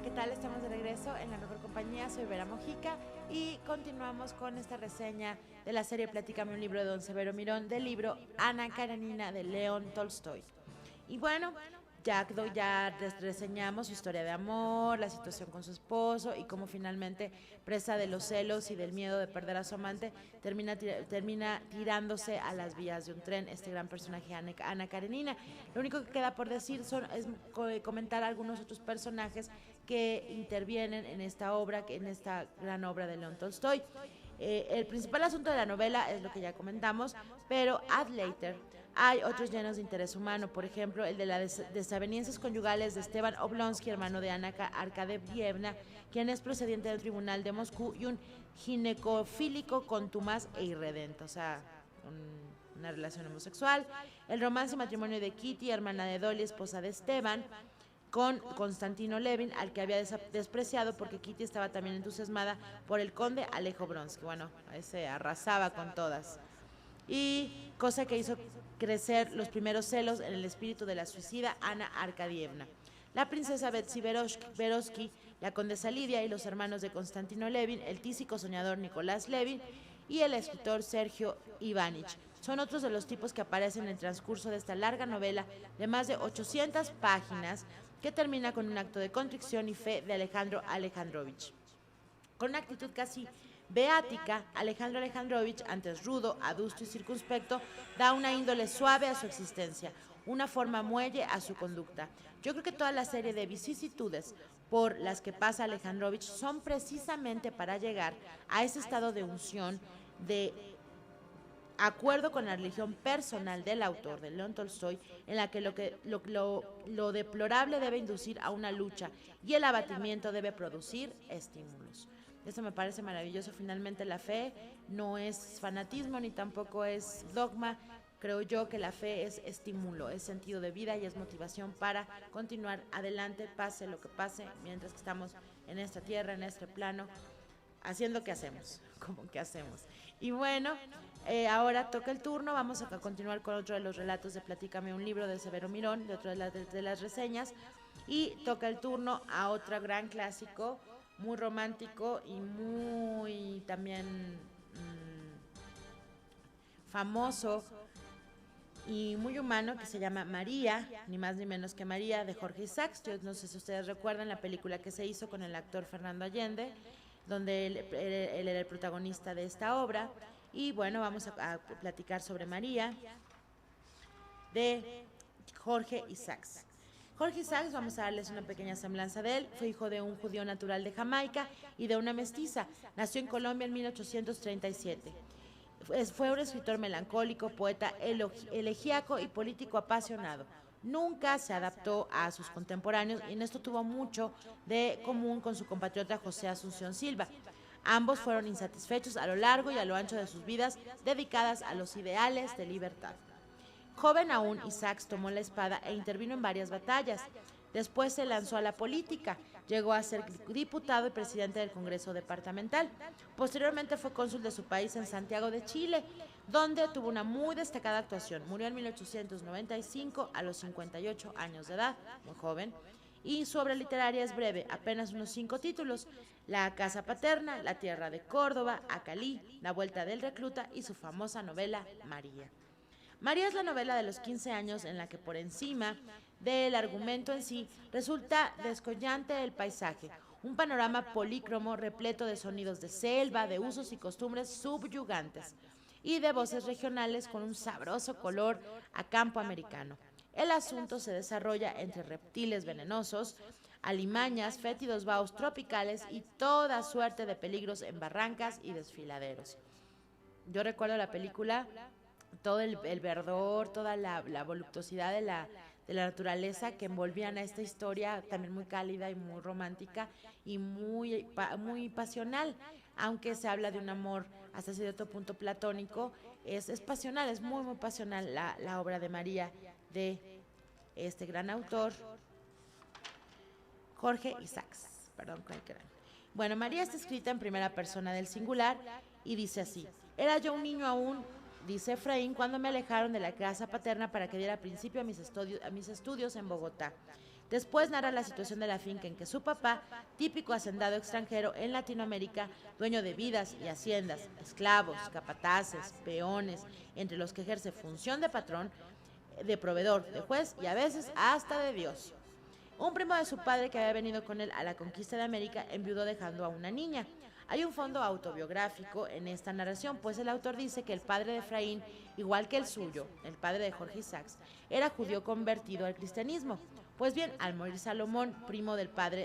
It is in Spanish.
¿qué tal? Estamos de regreso en la mejor compañía, soy Vera Mojica y continuamos con esta reseña de la serie Platícame un libro de Don Severo Mirón, del libro Ana Karenina de León Tolstoy. Y bueno, ya reseñamos su historia de amor, la situación con su esposo y cómo finalmente, presa de los celos y del miedo de perder a su amante, termina tirándose a las vías de un tren, este gran personaje Ana Karenina. Lo único que queda por decir es comentar algunos otros personajes que intervienen en esta obra, en esta gran obra de León Tolstoy. El principal asunto de la novela es lo que ya comentamos, pero ad later hay otros llenos de interés humano, por ejemplo, el de las desavenencias conyugales de Esteban Oblonsky, hermano de Ana Arkadyevna, quien es procediente del tribunal de Moscú, y un ginecofílico contumaz e irredento, o sea, una relación homosexual. El romance y matrimonio de Kitty, hermana de Dolly, esposa de Esteban, con Constantino Levin, al que había despreciado porque Kitty estaba también entusiasmada por el conde Alejo Bronsky. Bueno, ese arrasaba con todas. Y cosa que hizo crecer los primeros celos en el espíritu de la suicida Ana Arkadyevna. La princesa Betsy Berosky, la condesa Lidia y los hermanos de Constantino Levin, el tísico soñador Nicolás Levin y el escritor Sergio Ivanich. Son otros de los tipos que aparecen en el transcurso de esta larga novela de más de 800 páginas que termina con un acto de contrición y fe de Alejandro Alejandrovich. Con una actitud casi beática, Alejandro Alejandrovich, antes rudo, adusto y circunspecto, da una índole suave a su existencia, una forma muelle a su conducta. Yo creo que toda la serie de vicisitudes por las que pasa Alejandrovich son precisamente para llegar a ese estado de unción, de acuerdo con la religión personal del autor, de León Tolstoy, en la que lo deplorable debe inducir a una lucha y el abatimiento debe producir estímulos. Eso me parece maravilloso. Finalmente la fe no es fanatismo ni tampoco es dogma. Creo yo que la fe es estímulo, es sentido de vida y es motivación para continuar adelante, pase lo que pase, mientras que estamos en esta tierra, en este plano, haciendo que hacemos, como que hacemos. Y bueno, ahora toca el turno, vamos a continuar con otro de los relatos de Platícame un libro de Severo Mirón, de otra de las reseñas, y toca el turno a otro gran clásico, muy romántico y muy también famoso y muy humano, que se llama María, ni más ni menos que María, de Jorge Isaacs. Yo no sé si ustedes recuerdan la película que se hizo con el actor Fernando Allende, donde él era el protagonista de esta obra. Y bueno, vamos a platicar sobre María, de Jorge Isaacs. Jorge Isaacs, vamos a darles una pequeña semblanza de él. Fue hijo de un judío natural de Jamaica y de una mestiza. Nació en Colombia en 1837. Fue un escritor melancólico, poeta elegíaco y político apasionado. Nunca se adaptó a sus contemporáneos y en esto tuvo mucho de común con su compatriota José Asunción Silva. Ambos fueron insatisfechos a lo largo y a lo ancho de sus vidas dedicadas a los ideales de libertad. Joven aún, Isaacs tomó la espada e intervino en varias batallas. Después se lanzó a la política, llegó a ser diputado y presidente del Congreso Departamental. Posteriormente fue cónsul de su país en Santiago de Chile, donde tuvo una muy destacada actuación. Murió en 1895 a los 58 años de edad, muy joven. Y su obra literaria es breve, apenas unos 5 títulos: La casa paterna, La tierra de Córdoba, Acalí, La vuelta del recluta y su famosa novela María. María es la novela de los 15 años en la que, por encima del argumento en sí, resulta descollante el paisaje, un panorama polícromo repleto de sonidos de selva, de usos y costumbres subyugantes y de voces regionales con un sabroso color a campo americano. El asunto se desarrolla entre reptiles venenosos, alimañas, fétidos vaos tropicales y toda suerte de peligros en barrancas y desfiladeros. Yo recuerdo la película, todo el verdor, toda la voluptuosidad de la naturaleza que envolvían a esta historia también muy cálida y muy romántica y muy pasional, aunque se habla de un amor hasta cierto punto platónico. Es pasional, es muy pasional la obra de María, de este gran autor Jorge Isaacs. Perdón, bueno, María está escrita en primera persona del singular y dice así: era yo un niño aún, dice Efraín, cuando me alejaron de la casa paterna para que diera principio a mis estudios en Bogotá. Después narra la situación de la finca en que su papá, típico hacendado extranjero en Latinoamérica, dueño de vidas y haciendas, esclavos, capataces, peones, entre los que ejerce función de patrón, de proveedor, de juez y a veces hasta de Dios. Un primo de su padre que había venido con él a la conquista de América enviudó dejando a una niña. Hay un fondo autobiográfico en esta narración, pues el autor dice que el padre de Efraín, igual que el suyo, el padre de Jorge Isaacs, era judío convertido al cristianismo. Pues bien, al morir Salomón, primo del padre